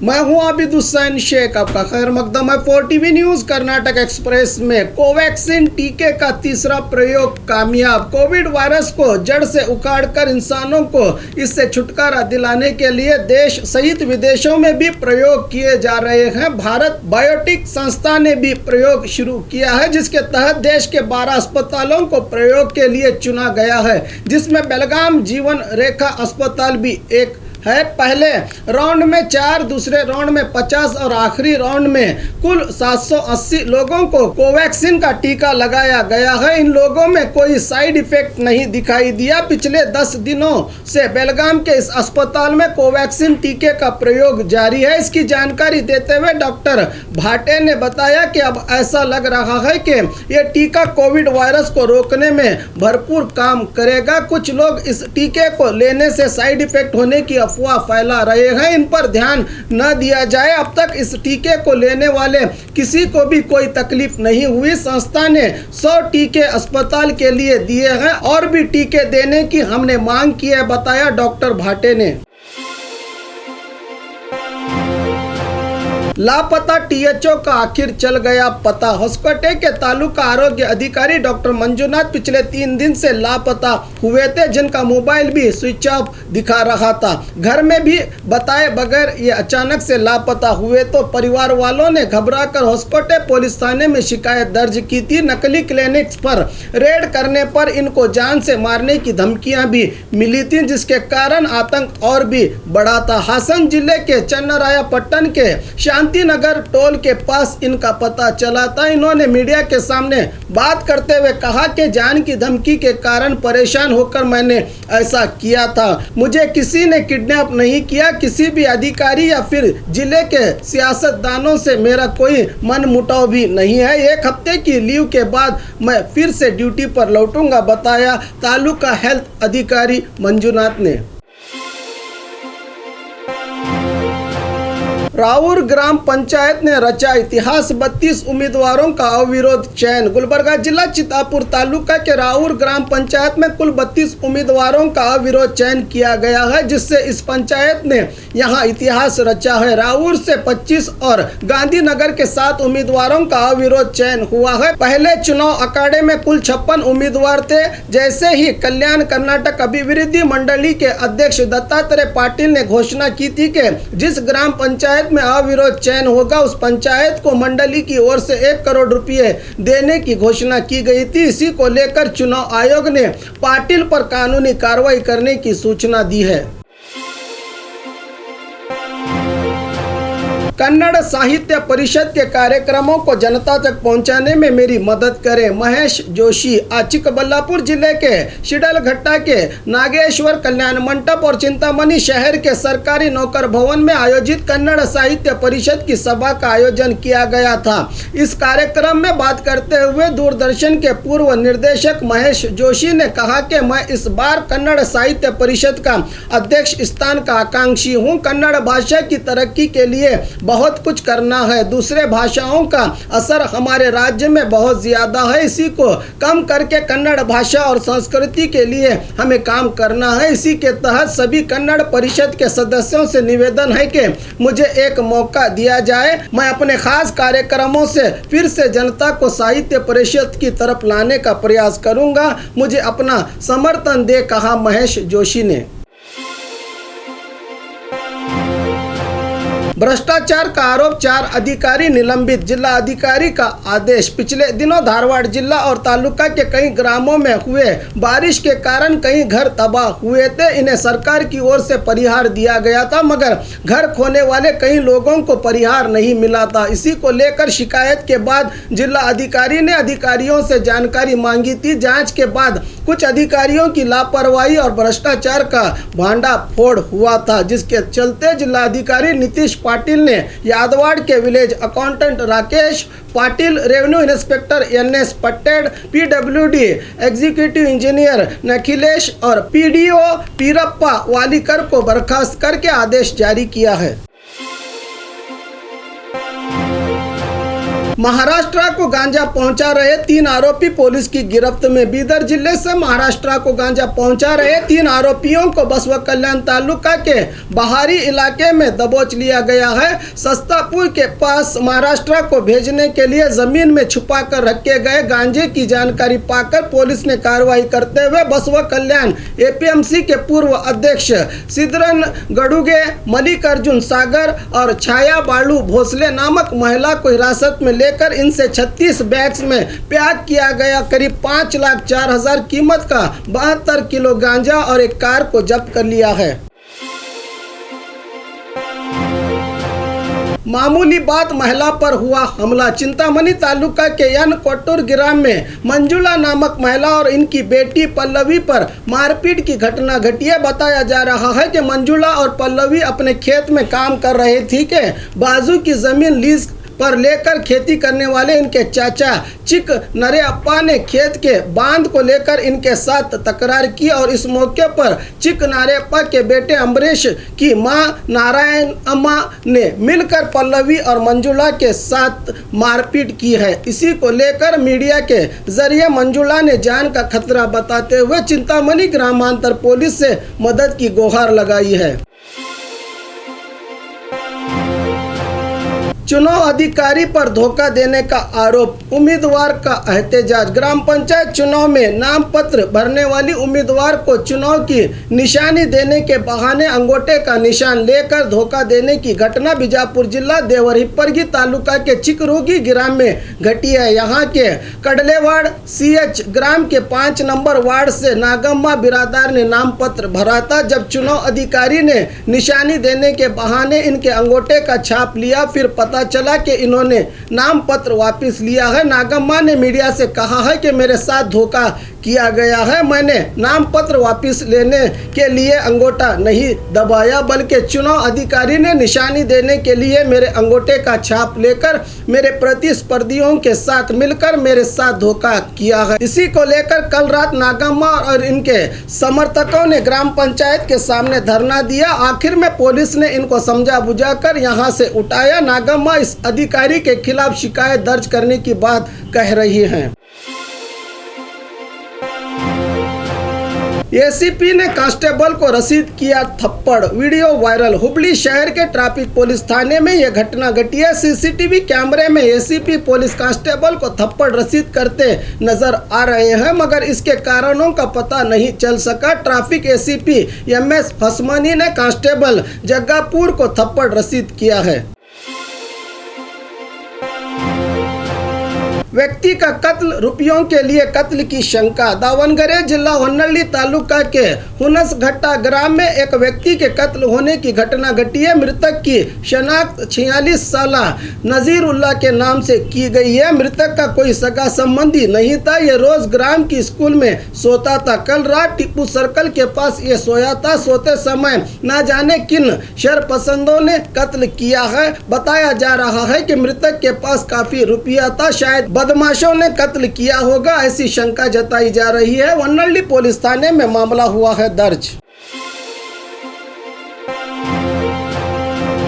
मैं हूं आबिद हुसैन शेख, आपका खैर मकदम है 4TV न्यूज कर्नाटक एक्सप्रेस में। कोवैक्सीन टीके का तीसरा प्रयोग कामयाब। कोविड वायरस को जड़ से उखाड़कर इंसानों को इससे छुटकारा दिलाने के लिए देश सहित विदेशों में भी प्रयोग किए जा रहे हैं। भारत बायोटेक संस्था ने भी प्रयोग शुरू किया है, जिसके तहत देश के 12 अस्पतालों को प्रयोग के लिए चुना गया है, जिसमें बेलगाम जीवन रेखा अस्पताल भी एक है। पहले राउंड में 4, दूसरे राउंड में 50 और आखिरी राउंड में कुल 780 लोगों को कोवैक्सीन का टीका लगाया गया है। इन लोगों में कोई साइड इफेक्ट नहीं दिखाई दिया। पिछले 10 दिनों से बेलगाम के इस अस्पताल में कोवैक्सीन टीके का प्रयोग जारी है। इसकी जानकारी देते हुए डॉक्टर भाटे ने बताया कि अब ऐसा लग रहा है कि ये टीका कोविड वायरस को रोकने में भरपूर काम करेगा। कुछ लोग इस टीके को लेने से साइड इफेक्ट होने की अफवाह फैला रहे हैं, इन पर ध्यान न दिया जाए। अब तक इस टीके को लेने वाले किसी को भी कोई तकलीफ नहीं हुई। संस्था ने 100 टीके अस्पताल के लिए दिए हैं और भी टीके देने की हमने मांग की है, बताया डॉक्टर भाटे ने। लापता टीएचओ का आखिर चल गया पता। होसकोटे के तालुका आरोग्य अधिकारी डॉक्टर मंजुनाथ पिछले 3 दिन से लापता हुए थे, जिनका मोबाइल भी स्विच ऑफ दिखा रहा था। घर में भी बताए बगैर ये अचानक से लापता हुए तो परिवार वालों ने घबराकर होसकोटे पुलिस थाने में शिकायत दर्ज की थी। नकली क्लिनिक्स पर रेड करने पर इनको जान से मारने की धमकियां भी मिली थी, जिसके कारण आतंक और भी बढ़ा था। हासन जिले के चन्नरायापट्टन के शांतिनगर टोल के पास इनका पता चला था। इन्होंने मीडिया के सामने बात करते हुए कहा कि जान की धमकी के कारण परेशान होकर मैंने ऐसा किया था। मुझे किसी ने किडनैप नहीं किया। किसी भी अधिकारी या फिर जिले के सियासतदानों से मेरा कोई मनमुटाव भी नहीं है। 1 हफ्ते की लीव के बाद मैं फिर से ड्यूटी पर लौटूंगा, बताया तालुका हेल्थ अधिकारी मंजुनाथ ने। राऊर ग्राम पंचायत ने रचा इतिहास। 32 उम्मीदवारों का अविरोध चयन। गुलबर्गा जिला चितापुर तालुका के राऊर ग्राम पंचायत में कुल 32 उम्मीदवारों का अविरोध चयन किया गया है, जिससे इस पंचायत ने यहां इतिहास रचा है। राऊर से 25 और गांधीनगर के 7 उम्मीदवारों का अविरोध चयन हुआ है। पहले चुनाव अखाड़े में कुल 56 उम्मीदवार थे। जैसे ही कल्याण कर्नाटक अभिवृद्धि मंडली के अध्यक्ष दत्तात्रेय पाटिल ने घोषणा की थी कि जिस ग्राम पंचायत में अविरोध चयन होगा उस पंचायत को मंडली की ओर से 1 करोड़ रुपए देने की घोषणा की गई थी। इसी को लेकर चुनाव आयोग ने पाटिल पर कानूनी कार्रवाई करने की सूचना दी है। कन्नड़ साहित्य परिषद के कार्यक्रमों को जनता तक पहुंचाने में मेरी मदद करें, महेश जोशी। आज चिಕ್ಕಬಳ್ಳಾಪುर जिले के शिडलघट्टा के नागेश्वर कल्याण मंडप और चिंतामणि शहर के सरकारी नौकर भवन में आयोजित कन्नड़ साहित्य परिषद की सभा का आयोजन किया गया था। इस कार्यक्रम में बात करते हुए दूरदर्शन के पूर्व निर्देशक महेश जोशी ने कहा कि मैं इस बार कन्नड़ साहित्य परिषद का अध्यक्ष स्थान का आकांक्षी हूँ। कन्नड़ भाषा की तरक्की के लिए बहुत कुछ करना है। दूसरे भाषाओं का असर हमारे राज्य में बहुत ज्यादा है। इसी को कम करके कन्नड़ भाषा और संस्कृति के लिए हमें काम करना है। इसी के तहत सभी कन्नड़ परिषद के सदस्यों से निवेदन है कि मुझे एक मौका दिया जाए। मैं अपने खास कार्यक्रमों से फिर से जनता को साहित्य परिषद की तरफ लाने का प्रयास करूंगा। मुझे अपना समर्थन दे, कहा महेश जोशी ने। भ्रष्टाचार का आरोप, 4 अधिकारी निलंबित। जिला अधिकारी का आदेश। पिछले दिनों धारवाड़ जिला और तालुका के कई ग्रामों में हुए बारिश के कारण कई घर तबाह हुए थे। इन्हें सरकार की ओर से परिहार दिया गया था, मगर घर खोने वाले कई लोगों को परिहार नहीं मिला था। इसी को लेकर शिकायत के बाद जिला अधिकारी ने अधिकारियों से जानकारी मांगी थी। जांच के बाद कुछ अधिकारियों की लापरवाही और भ्रष्टाचार का भांडाफोड़ हुआ था, जिसके चलते जिला अधिकारी नीतीश पाटिल ने यादवाड़ के village accountant Rakesh Patil, revenue inspector NS Patted, PWD executive engineer Nakhilesh और PDO पीरप्पा वालीकर को बर्खास्त करके आदेश जारी किया है। महाराष्ट्र को गांजा पहुंचा रहे 3 आरोपी पुलिस की गिरफ्त में। बीदर जिले से महाराष्ट्र को गांजा पहुंचा रहे 3 आरोपियों को बसवा कल्याण तालुका के बाहरी इलाके में दबोच लिया गया है। सस्तापुर के पास महाराष्ट्र को भेजने के लिए जमीन में छुपा कर रखे गए गांजे की जानकारी पाकर पुलिस ने कार्रवाई करते हुए बसवा कल्याण एपीएमसी के पूर्व अध्यक्ष सिद्धरन गडुगे, मल्लिकार्जुन सागर और छाया बालू भोसले नामक महिला को हिरासत में लेकर इनसे 36 बैग्स में पैक किया गया करीब 5,04,000 कीमत का 72 किलो गांजा और एक कार को जब्त कर लिया है। मामूली बात महिला पर हुआ हमला। चिंतामणि तालुका के यन कोट्टूर ग्राम में मंजुला नामक महिला और इनकी बेटी पल्लवी पर मारपीट की घटना घटी है। बताया जा रहा है कि मंजुला और पल्लवी अपने खेत में काम कर रही थी कि बाजू की जमीन लीज पर लेकर खेती करने वाले इनके चाचा चिक नरेअप्पा ने खेत के बांध को लेकर इनके साथ तकरार की और इस मौके पर चिक नरेअप्पा के बेटे अम्बरीश की मां नारायण अम्मा ने मिलकर पल्लवी और मंजुला के साथ मारपीट की है। इसी को लेकर मीडिया के जरिए मंजुला ने जान का खतरा बताते हुए चिंतामणि ग्रामांतर पुलिस से मदद की गुहार लगाई है। चुनाव अधिकारी पर धोखा देने का आरोप, उम्मीदवार का एहतजाज। ग्राम पंचायत चुनाव में नाम पत्र भरने वाली उम्मीदवार को चुनाव की निशानी देने के बहाने अंगूठे का निशान लेकर धोखा देने की घटना बीजापुर जिला देवरहिप्परगी तालुका के चिकरोगी ग्राम में घटी है। यहाँ के कडलेवाड़ CH ग्राम के 5 नंबर वार्ड से नागम्मा बिरादार ने नाम पत्र भरा था। जब चुनाव अधिकारी ने निशानी देने के बहाने इनके अंगूठे का छाप लिया, फिर पता चला कि इन्होंने नाम पत्र वापस लिया है। नागम्मा ने मीडिया से कहा है कि मेरे साथ धोखा किया गया है। मैंने नाम पत्र वापस लेने के लिए अंगूठा नहीं दबाया, बल्कि चुनाव अधिकारी ने निशानी देने के लिए मेरे अंगूठे का छाप लेकर मेरे प्रतिस्पर्धियों के साथ मिलकर मेरे साथ धोखा किया है। इसी को लेकर कल रात नागम्मा और इनके समर्थकों ने ग्राम पंचायत के सामने धरना दिया। आखिर में पुलिस ने इनको समझा बुझाकर यहाँ से उठाया। नागम्मा इस अधिकारी के खिलाफ शिकायत दर्ज करने की बात कह रही हैं। एसीपी ने कांस्टेबल को रसीद किया थप्पड़, वीडियो वायरल। हुबली शहर के ट्रैफिक पुलिस थाने में यह घटना घटी है। सीसीटीवी कैमरे में एसीपी पुलिस कांस्टेबल को थप्पड़ रसीद करते नजर आ रहे हैं, मगर इसके कारणों का पता नहीं चल सका। ट्रैफिक एसीपी MS हसमनी ने कांस्टेबल जग्गापुर को थप्पड़ रसीद किया है। व्यक्ति का कत्ल, रुपयों के लिए कत्ल की शंका। दावणगेरे जिला होन्नल्ली तालुका के हुनसघट्टा ग्राम में एक व्यक्ति के कत्ल होने की घटना घटी है। मृतक की शनाख्त 46 साल नजीरुल्लाह के नाम से की गई है। मृतक का कोई सगा संबंधी नहीं था। ये रोज ग्राम की स्कूल में सोता था। कल रात टिप्पू सर्कल के पास ये सोया था। सोते समय न जाने किन शरपसंदों ने कत्ल किया है। बताया जा रहा है कि मृतक के पास काफी रुपया था, शायद बदमाशों ने कत्ल किया होगा, ऐसी शंका जताई जा रही है। होन्नल्ली पुलिस थाने में मामला हुआ है दर्ज।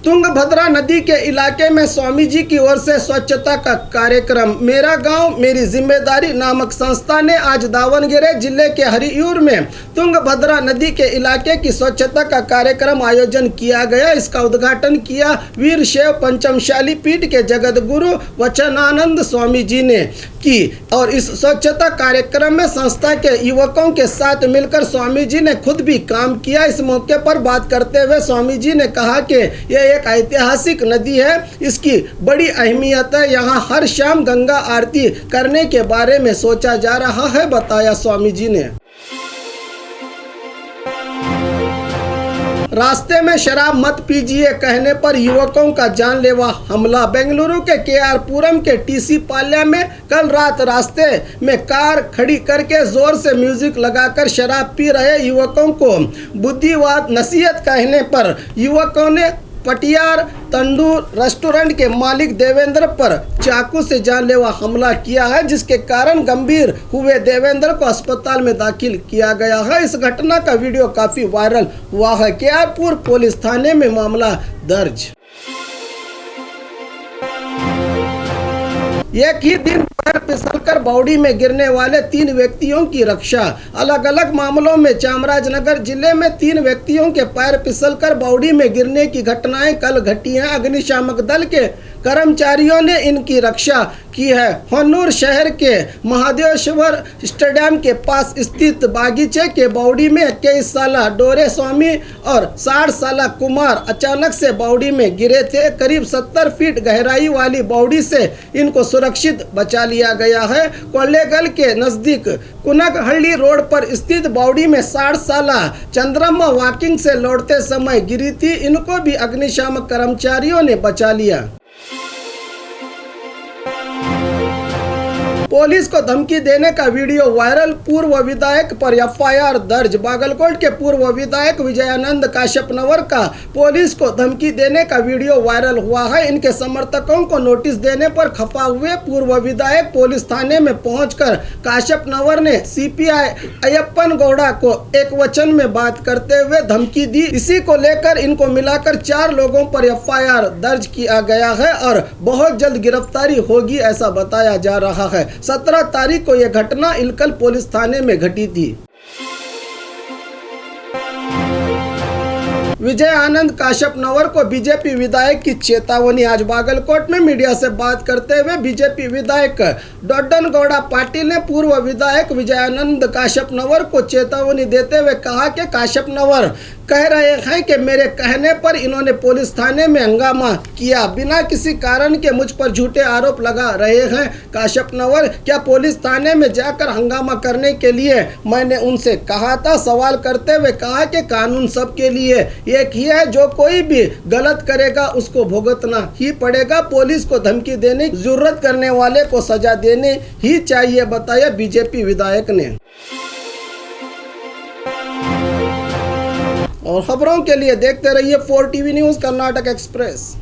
तुंगभद्रा नदी के इलाके में स्वामी जी की ओर से स्वच्छता का कार्यक्रम। मेरा गांव मेरी जिम्मेदारी नामक संस्था ने आज दावणगेरे जिले के हरियूर में तुंगभद्रा नदी के इलाके की स्वच्छता का कार्यक्रम आयोजन किया गया। इसका उद्घाटन किया वीरशैव पंचमशाली पीठ के जगत गुरु वचनानंद स्वामी जी ने की और इस स्वच्छता कार्यक्रम में संस्था के युवकों के साथ मिलकर स्वामी जी ने खुद भी काम किया। इस मौके पर बात करते हुए स्वामी जी ने कहा कि यह एक ऐतिहासिक नदी है, इसकी बड़ी अहमियत है। यहाँ हर शाम गंगा आरती करने के बारे में सोचा जा रहा है, बताया स्वामी जी ने। रास्ते में शराब मत पीजिए कहने पर युवकों का जानलेवा हमला। बेंगलुरु के KR पुरम के TC पाल्या में कल रात रास्ते में कार खड़ी करके जोर से म्यूजिक लगाकर शराब पी रहे युवकों को बुद्धिवाद नसीहत कहने पर युवकों ने पटियार तंदूर रेस्टोरेंट के मालिक देवेंद्र पर चाकू से जानलेवा हमला किया है, जिसके कारण गंभीर हुए देवेंद्र को अस्पताल में दाखिल किया गया है। इस घटना का वीडियो काफी वायरल हुआ है। केआरपुर पुलिस थाने में मामला दर्ज। एक ही दिन पैर फिसलकर बावड़ी में गिरने वाले 3 व्यक्तियों की रक्षा। अलग अलग मामलों में चामराजनगर जिले में 3 व्यक्तियों के पैर फिसलकर बावड़ी में गिरने की घटनाएं कल घटी हैं। अग्निशामक दल के कर्मचारियों ने इनकी रक्षा की है। हन्नूर शहर के महादेवेश्वर स्टेडियम के पास स्थित बागीचे के बावड़ी में 21 साला डोरे स्वामी और 60 साला कुमार अचानक से बावड़ी में गिरे थे। करीब 70 फीट गहराई वाली बावड़ी से इनको सुरक्षित बचा लिया गया है। कोल्लेगल के नजदीक कुनकहल्ली रोड पर स्थित बावड़ी में 60 साला चंद्रम्मा वॉकिंग से लौटते समय गिरी थी। इनको भी अग्निशामक कर्मचारियों ने बचा लिया। पुलिस को धमकी देने का वीडियो वायरल, पूर्व विधायक पर एफआईआर दर्ज। बागलकोट के पूर्व विधायक विजयानंद काश्यपनवर का पुलिस को धमकी देने का वीडियो वायरल हुआ है। इनके समर्थकों को नोटिस देने पर खफा हुए पूर्व विधायक पुलिस थाने में पहुंचकर काश्यपनवर ने सीपीआई अय्यप्पन गौड़ा को एक वचन में बात करते हुए धमकी दी। इसी को लेकर इनको मिलाकर 4 लोगों पर एफआईआर दर्ज किया गया है और बहुत जल्द गिरफ्तारी होगी, ऐसा बताया जा रहा है। 17 तारीख को यह घटना इलकल पुलिस थाने में घटी थी। विजय आनंद काश्यपनवर को बीजेपी विधायक की चेतावनी। आज बागलकोट में मीडिया से बात करते हुए बीजेपी विधायक डोड्डन गौड़ा पाटिल ने पूर्व विधायक विजयानंद काश्यपनवर को चेतावनी देते हुए कहा कि काश्यपनवर कह रहे हैं कि मेरे कहने पर इन्होंने पुलिस थाने में हंगामा किया, बिना किसी कारण के मुझ पर झूठे आरोप लगा रहे हैं। काश्यपनवर क्या पुलिस थाने में जाकर हंगामा करने के लिए मैंने उनसे कहा था? सवाल करते हुए कहा कि कानून सबके लिए एक ही है, जो कोई भी गलत करेगा उसको भुगतना ही पड़ेगा। पुलिस को धमकी देने की जरूरत करने वाले को सजा देने ही चाहिए, बताया बीजेपी विधायक ने। और खबरों के लिए देखते रहिए 4 टीवी न्यूज़ कर्नाटक एक्सप्रेस।